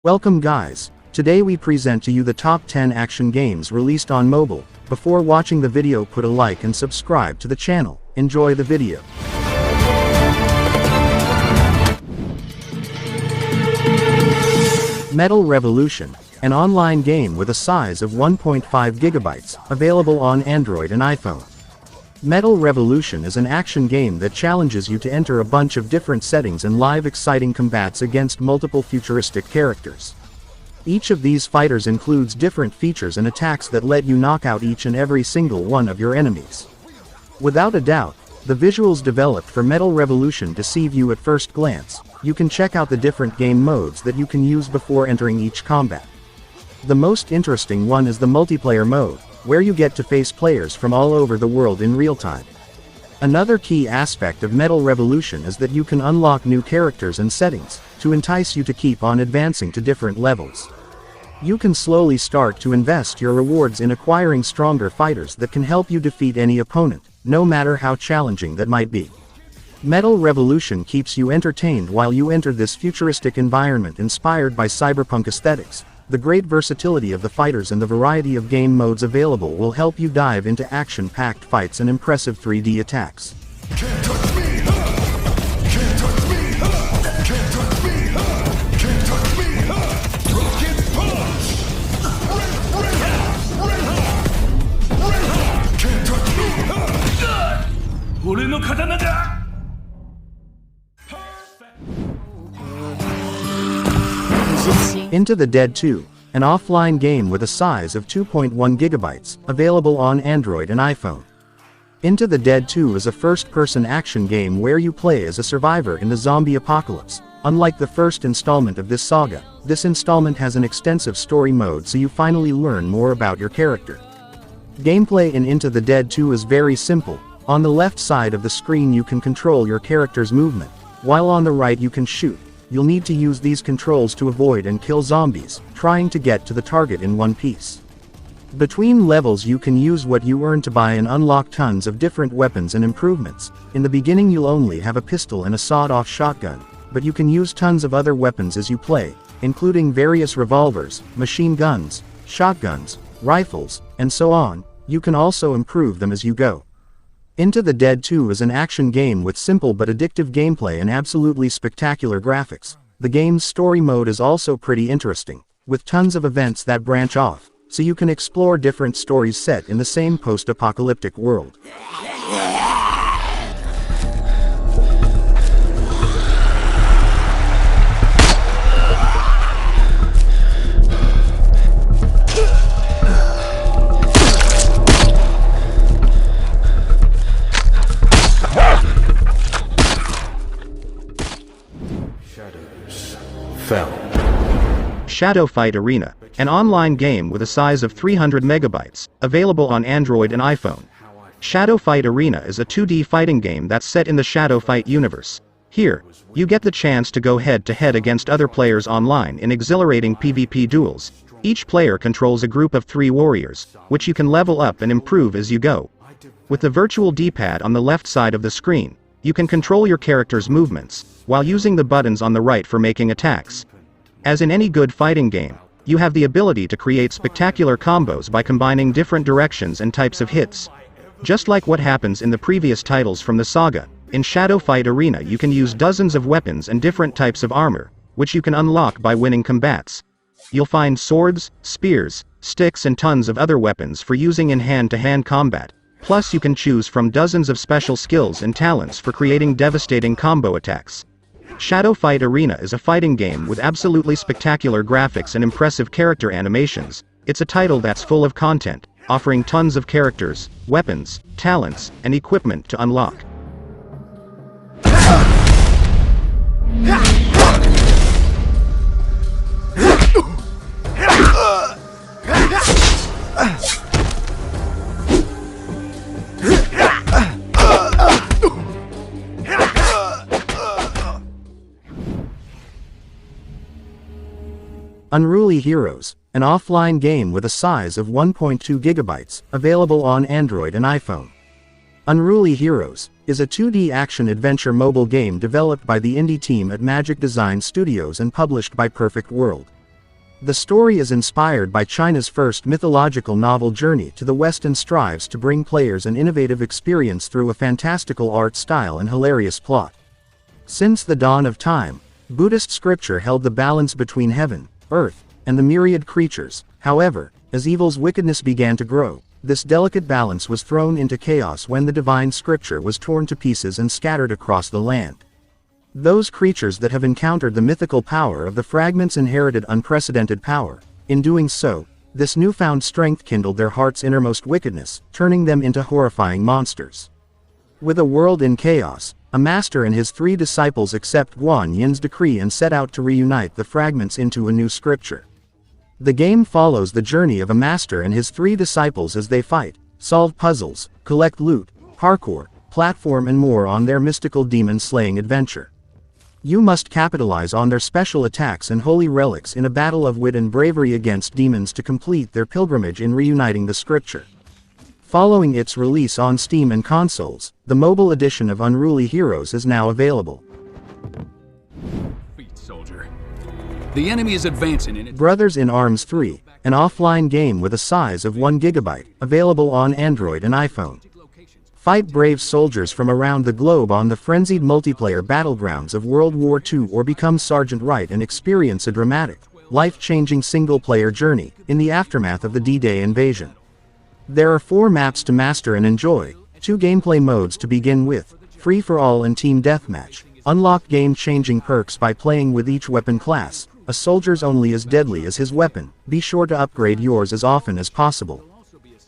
Welcome guys. Today we present to you the top 10 action games released on mobile. Before watching the video, put a like and subscribe to the channel. Enjoy the video. Metal Revolution, an online game with a size of 1.5 gigabytes, available on Android and iPhone. Metal Revolution is an action game that challenges you to enter a bunch of different settings and live exciting combats against multiple futuristic characters. Each of these fighters includes different features and attacks that let you knock out each and every single one of your enemies. Without a doubt, the visuals developed for Metal Revolution deceive you at first glance. You can check out the different game modes that you can use before entering each combat. The most interesting one is the multiplayer mode, where you get to face players from all over the world in real time. Another key aspect of Metal Revolution is that you can unlock new characters and settings, to entice you to keep on advancing to different levels. You can slowly start to invest your rewards in acquiring stronger fighters that can help you defeat any opponent, no matter how challenging that might be. Metal Revolution keeps you entertained while you enter this futuristic environment inspired by cyberpunk aesthetics. The great versatility of the fighters and the variety of game modes available will help you dive into action-packed fights and impressive 3D attacks. Can't touch me, huh? Can't touch me, huh? Can't touch me, huh? Can't touch me, huh? Rocket punch! Can't touch me, huh? 俺の刀だ! Into the Dead 2, an offline game with a size of 2.1 gigabytes, available on Android and iPhone. Into the Dead 2 is a first-person action game where you play as a survivor in the zombie apocalypse. Unlike the first installment of this saga, this installment has an extensive story mode, so you finally learn more about your character. Gameplay in Into the Dead 2 is very simple. On the left side of the screen you can control your character's movement, while on the right you can shoot. You'll need to use these controls to avoid and kill zombies, trying to get to the target in one piece. Between levels you can use what you earn to buy and unlock tons of different weapons and improvements. In the beginning you'll only have a pistol and a sawed-off shotgun, but you can use tons of other weapons as you play, including various revolvers, machine guns, shotguns, rifles, and so on. You can also improve them as you go. Into the Dead 2 is an action game with simple but addictive gameplay and absolutely spectacular graphics. The game's story mode is also pretty interesting, with tons of events that branch off, so you can explore different stories set in the same post-apocalyptic world. Shadow Fight Arena, an online game with a size of 300 megabytes, available on Android and iPhone. Shadow Fight Arena is a 2D fighting game that's set in the Shadow Fight universe. Here, you get the chance to go head-to-head against other players online in exhilarating PvP duels. Each player controls a group of 3 warriors, which you can level up and improve as you go. With the virtual D-pad on the left side of the screen, you can control your character's movements, while using the buttons on the right for making attacks. As in any good fighting game, you have the ability to create spectacular combos by combining different directions and types of hits. Just like what happens in the previous titles from the saga, in Shadow Fight Arena you can use dozens of weapons and different types of armor, which you can unlock by winning combats. You'll find swords, spears, sticks and tons of other weapons for using in hand-to-hand combat. Plus you can choose from dozens of special skills and talents for creating devastating combo attacks. Shadow Fight Arena is a fighting game with absolutely spectacular graphics and impressive character animations. It's a title that's full of content, offering tons of characters, weapons, talents, and equipment to unlock. Unruly Heroes, an offline game with a size of 1.2 gigabytes, available on Android and iPhone. Unruly Heroes is a 2D action-adventure mobile game developed by the indie team at Magic Design Studios and published by Perfect World. The story is inspired by China's first mythological novel Journey to the West and strives to bring players an innovative experience through a fantastical art style and hilarious plot. Since the dawn of time, Buddhist scripture held the balance between heaven, earth, and the myriad creatures. However, as evil's wickedness began to grow, this delicate balance was thrown into chaos when the divine scripture was torn to pieces and scattered across the land. Those creatures that have encountered the mythical power of the fragments inherited unprecedented power. In doing so, this newfound strength kindled their hearts' innermost wickedness, turning them into horrifying monsters. With a world in chaos, a master and his 3 disciples accept Guan Yin's decree and set out to reunite the fragments into a new scripture. The game follows the journey of a master and his 3 disciples as they fight, solve puzzles, collect loot, parkour, platform and more on their mystical demon-slaying adventure. You must capitalize on their special attacks and holy relics in a battle of wit and bravery against demons to complete their pilgrimage in reuniting the scripture. Following its release on Steam and consoles, the mobile edition of Unruly Heroes is now available. Soldier. The enemy is advancing in it. Brothers in Arms 3, an offline game with a size of 1 GB, available on Android and iPhone. Fight brave soldiers from around the globe on the frenzied multiplayer battlegrounds of World War II or become Sergeant Wright and experience a dramatic, life-changing single-player journey in the aftermath of the D-Day invasion. There are 4 maps to master and enjoy, 2 gameplay modes to begin with, free-for-all and team deathmatch. Unlock game-changing perks by playing with each weapon class. A soldier's only as deadly as his weapon. Be sure to upgrade yours as often as possible.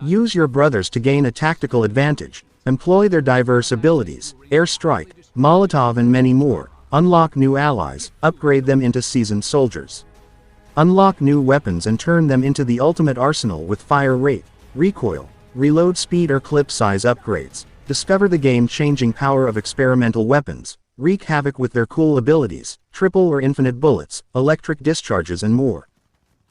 Use your brothers to gain a tactical advantage. Employ their diverse abilities, airstrike, Molotov and many more. Unlock new allies, upgrade them into seasoned soldiers. Unlock new weapons and turn them into the ultimate arsenal with fire rate, recoil, reload speed or clip size upgrades. Discover the game-changing power of experimental weapons. Wreak havoc with their cool abilities, triple or infinite bullets, electric discharges and more.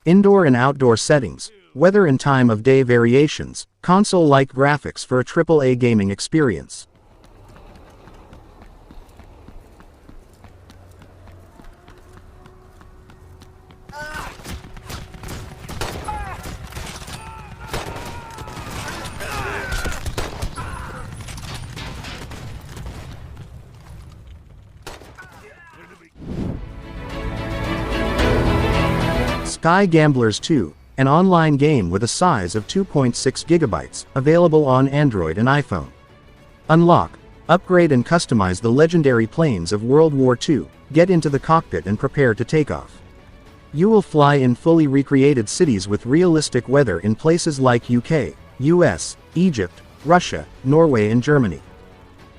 Indoor and outdoor settings, weather and time of day variations, console-like graphics for a AAA gaming experience. Sky Gamblers 2, an online game with a size of 2.6 GB, available on Android and iPhone. Unlock, upgrade and customize the legendary planes of World War II, get into the cockpit and prepare to take off. You will fly in fully recreated cities with realistic weather in places like UK, US, Egypt, Russia, Norway and Germany.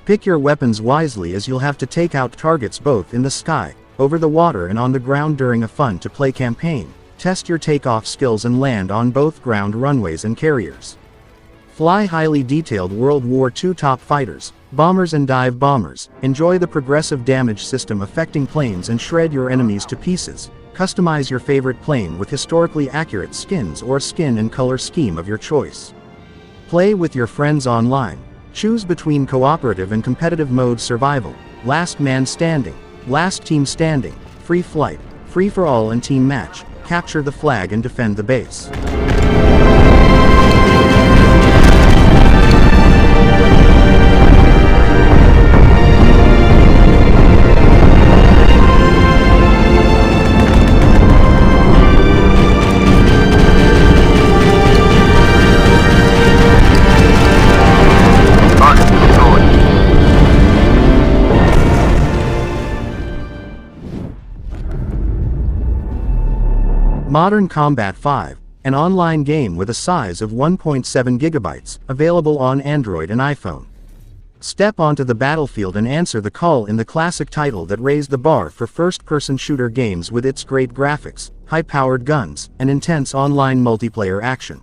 Pick your weapons wisely as you'll have to take out targets both in the sky, over the water and on the ground during a fun-to-play campaign. Test your takeoff skills and land on both ground runways and carriers. Fly highly detailed World War II top fighters, bombers and dive bombers. Enjoy the progressive damage system affecting planes and shred your enemies to pieces. Customize your favorite plane with historically accurate skins or a skin and color scheme of your choice. Play with your friends online. Choose between cooperative and competitive mode survival, last man standing, last team standing, free flight, free for all and team match. Capture the flag and defend the base. Modern Combat 5, an online game with a size of 1.7 GB, available on Android and iPhone. Step onto the battlefield and answer the call in the classic title that raised the bar for first-person shooter games with its great graphics, high-powered guns, and intense online multiplayer action.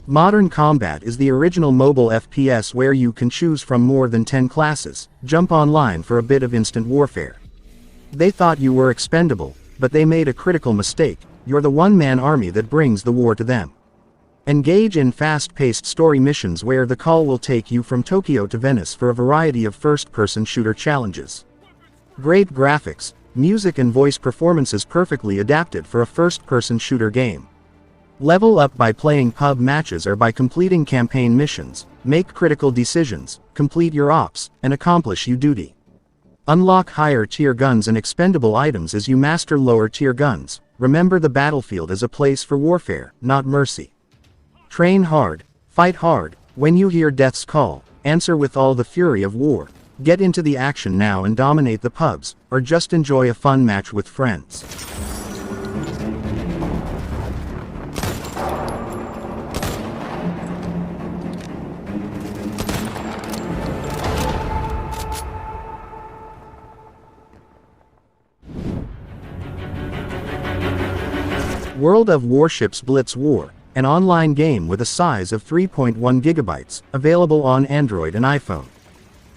Modern Combat is the original mobile FPS where you can choose from more than 10 classes. Jump online for a bit of instant warfare. They thought you were expendable, but they made a critical mistake. You're the one-man army that brings the war to them. Engage in fast-paced story missions where the call will take you from Tokyo to Venice for a variety of first-person shooter challenges. Great graphics, music and voice performances perfectly adapted for a first-person shooter game. Level up by playing pub matches or by completing campaign missions, make critical decisions, complete your ops, and accomplish your duty. Unlock higher-tier guns and expendable items as you master lower-tier guns. Remember, the battlefield is a place for warfare, not mercy. Train hard, fight hard. When you hear death's call, answer with all the fury of war. Get into the action now and dominate the pubs, or just enjoy a fun match with friends. World of Warships Blitz War, an online game with a size of 3.1 gigabytes, available on Android and iPhone.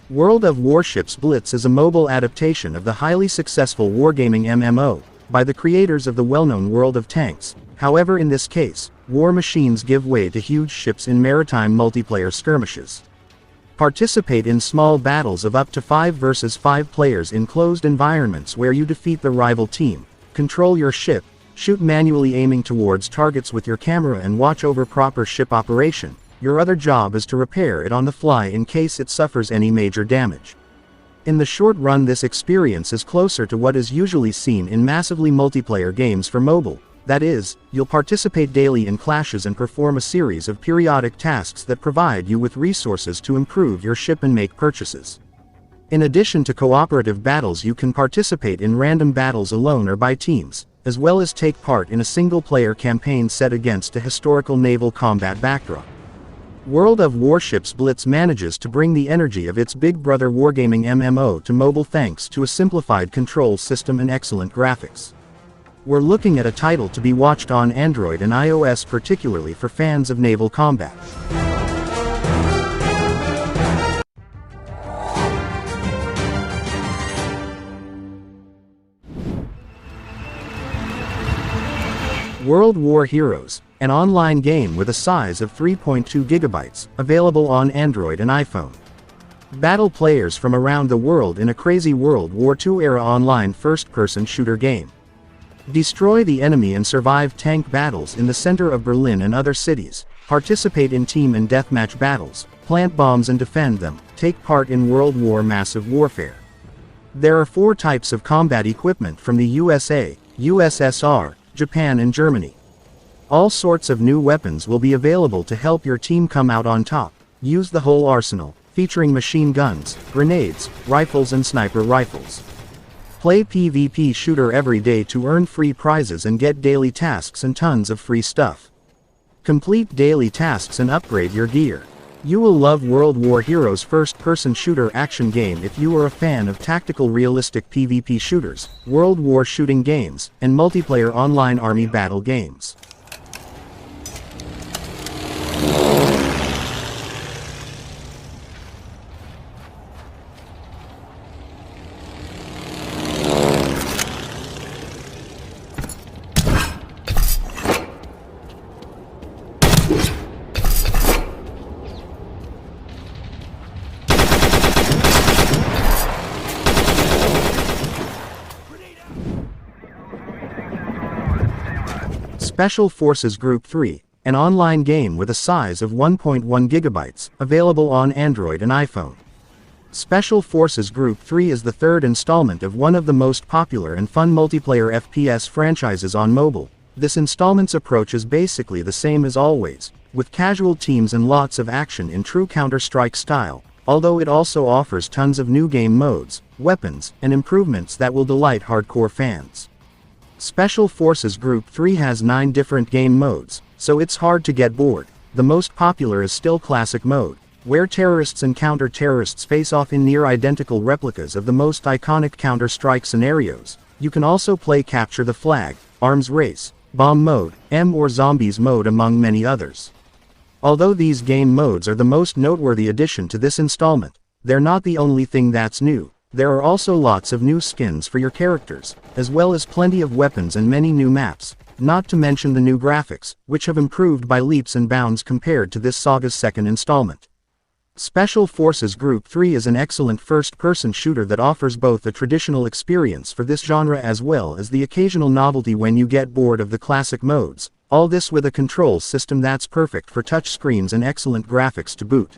World of Warships Blitz is a mobile adaptation of the highly successful wargaming MMO, by the creators of the well-known World of Tanks. However, in this case, war machines give way to huge ships in maritime multiplayer skirmishes. Participate in small battles of up to 5 versus 5 players in closed environments where you defeat the rival team, control your ship, shoot manually aiming towards targets with your camera, and watch over proper ship operation. Your other job is to repair it on the fly in case it suffers any major damage. In the short run, this experience is closer to what is usually seen in massively multiplayer games for mobile. That is, you'll participate daily in clashes and perform a series of periodic tasks that provide you with resources to improve your ship and make purchases. In addition to cooperative battles, you can participate in random battles alone or by teams, as well as take part in a single-player campaign set against a historical naval combat backdrop. World of Warships Blitz manages to bring the energy of its big brother wargaming MMO to mobile thanks to a simplified control system and excellent graphics. We're looking at a title to be watched on Android and iOS, particularly for fans of naval combat. World War Heroes, an online game with a size of 3.2 gigabytes, available on Android and iPhone. Battle players from around the world in a crazy World War II-era online first-person shooter game. Destroy the enemy and survive tank battles in the center of Berlin and other cities. Participate in team and deathmatch battles, plant bombs and defend them. Take part in World War massive warfare. There are 4 types of combat equipment from the USA, USSR, Japan and Germany. All sorts of new weapons will be available to help your team come out on top. Use the whole arsenal, featuring machine guns, grenades, rifles and sniper rifles. Play PvP shooter every day to earn free prizes and get daily tasks and tons of free stuff. Complete daily tasks and upgrade your gear. You will love World War Heroes first-person shooter action game if you are a fan of tactical realistic PvP shooters, World War shooting games, and multiplayer online army battle games. Special Forces Group 3, an online game with a size of 1.1 gigabytes, available on Android and iPhone. Special Forces Group 3 is the third installment of one of the most popular and fun multiplayer FPS franchises on mobile. This installment's approach is basically the same as always, with casual teams and lots of action in true Counter-Strike style, although it also offers tons of new game modes, weapons, and improvements that will delight hardcore fans. Special Forces Group 3 has 9 different game modes, so it's hard to get bored. The most popular is still Classic Mode, where terrorists and counter-terrorists face off in near-identical replicas of the most iconic Counter-Strike scenarios. You can also play Capture the Flag, Arms Race, Bomb Mode, or Zombies Mode, among many others. Although these game modes are the most noteworthy addition to this installment, they're not the only thing that's new. There are also lots of new skins for your characters, as well as plenty of weapons and many new maps, not to mention the new graphics, which have improved by leaps and bounds compared to this saga's second installment. Special Forces Group 3 is an excellent first-person shooter that offers both a traditional experience for this genre as well as the occasional novelty when you get bored of the classic modes, all this with a control system that's perfect for touch screens and excellent graphics to boot.